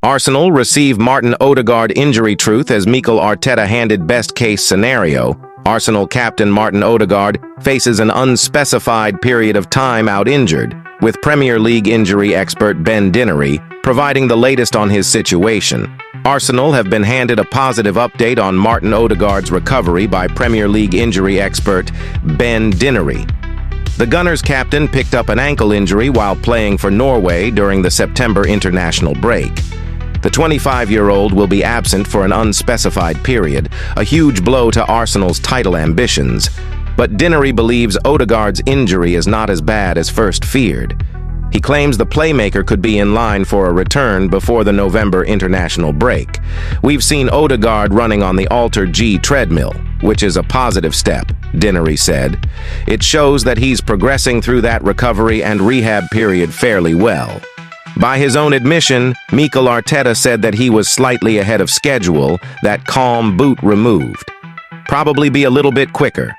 Arsenal receive Martin Odergard injury truth as Mikel Arteta handed best-case scenario. Arsenal captain Martin Odergard faces an unspecified period of time out injured, with Premier League injury expert Ben Dinnery providing the latest on his situation. Arsenal have been handed a positive update on Martin Odegaard's recovery by Premier League injury expert Ben Dinnery. The Gunners captain picked up an ankle injury while playing for Norway during the September international break. The 25-year-old will be absent for an unspecified period, a huge blow to Arsenal's title ambitions. But Dinnery believes Odegaard's injury is not as bad as first feared. He claims the playmaker could be in line for a return before the November international break. We've seen Odegaard running on the Alter G treadmill, which is a positive step, Dinnery said. It shows that he's progressing through that recovery and rehab period fairly well. By his own admission, Mikel Arteta said that he was slightly ahead of schedule, that calm boot removed. Probably be a little bit quicker.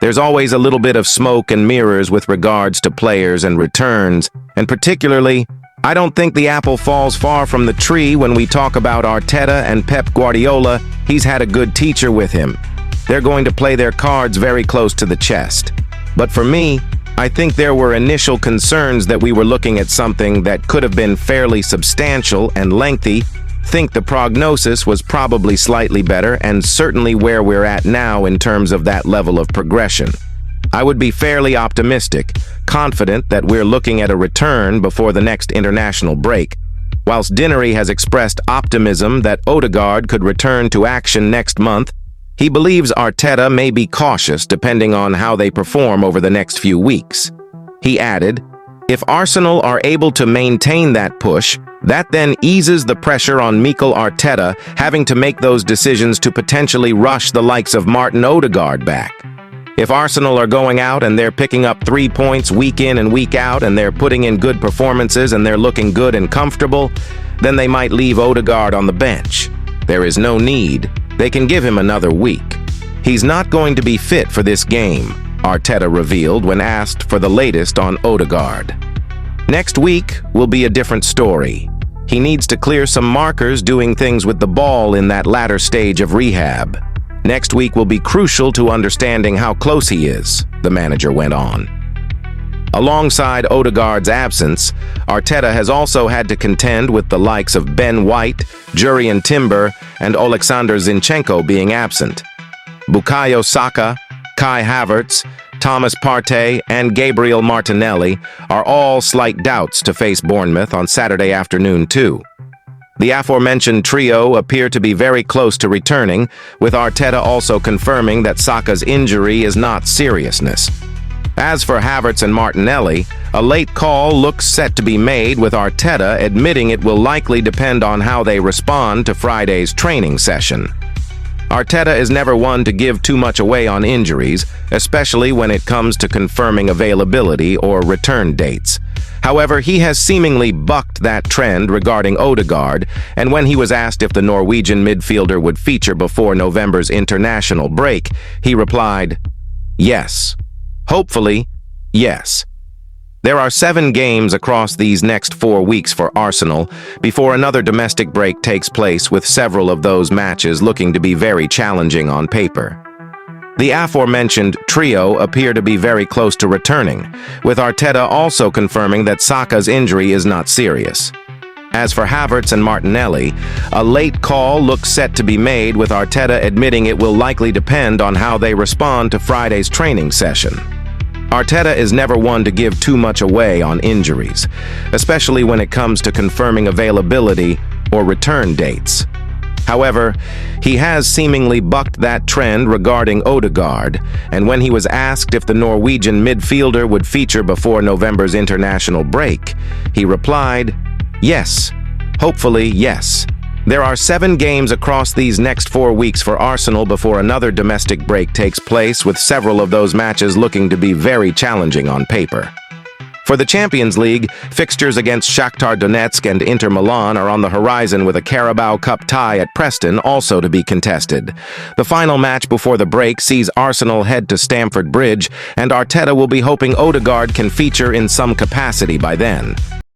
There's always a little bit of smoke and mirrors with regards to players and returns, and particularly, I don't think the apple falls far from the tree when we talk about Arteta and Pep Guardiola. He's had a good teacher with him. They're going to play their cards very close to the chest. But for me, I think there were initial concerns that we were looking at something that could have been fairly substantial and lengthy. Think the prognosis was probably slightly better and certainly where we're at now in terms of that level of progression. I would be fairly optimistic, confident that we're looking at a return before the next international break. Whilst Dinnery has expressed optimism that Odegaard could return to action next month, he believes Arteta may be cautious depending on how they perform over the next few weeks. He added, "If Arsenal are able to maintain that push, that then eases the pressure on Mikel Arteta having to make those decisions to potentially rush the likes of Martin Odegaard back. If Arsenal are going out and they're picking up 3 points week in and week out and they're putting in good performances and they're looking good and comfortable, then they might leave Odegaard on the bench. There is no need. They can give him another week. He's not going to be fit for this game," Arteta revealed when asked for the latest on Odegaard. Next week will be a different story. He needs to clear some markers doing things with the ball in that latter stage of rehab. Next week will be crucial to understanding how close he is, the manager went on. Alongside Odegaard's absence, Arteta has also had to contend with the likes of Ben White, Jurrien Timber, and Alexander Zinchenko being absent. Bukayo Saka, Kai Havertz, Thomas Partey, and Gabriel Martinelli are all slight doubts to face Bournemouth on Saturday afternoon too. The aforementioned trio appear to be very close to returning, with Arteta also confirming that Saka's injury is not seriousness. As for Havertz and Martinelli, a late call looks set to be made, with Arteta admitting it will likely depend on how they respond to Friday's training session. Arteta is never one to give too much away on injuries, especially when it comes to confirming availability or return dates. However, he has seemingly bucked that trend regarding Odegaard, and when he was asked if the Norwegian midfielder would feature before November's international break, he replied, "Yes. Hopefully, yes." There are 7 games across these next 4 weeks for Arsenal before another domestic break takes place, with several of those matches looking to be very challenging on paper. The aforementioned trio appear to be very close to returning, with Arteta also confirming that Saka's injury is not serious. As for Havertz and Martinelli, a late call looks set to be made, with Arteta admitting it will likely depend on how they respond to Friday's training session. Arteta is never one to give too much away on injuries, especially when it comes to confirming availability or return dates. However, he has seemingly bucked that trend regarding Odegaard, and when he was asked if the Norwegian midfielder would feature before November's international break, he replied, "Yes. Hopefully, yes." There are 7 games across these next 4 weeks for Arsenal before another domestic break takes place, with several of those matches looking to be very challenging on paper. For the Champions League, fixtures against Shakhtar Donetsk and Inter Milan are on the horizon, with a Carabao Cup tie at Preston also to be contested. The final match before the break sees Arsenal head to Stamford Bridge, and Arteta will be hoping Odegaard can feature in some capacity by then.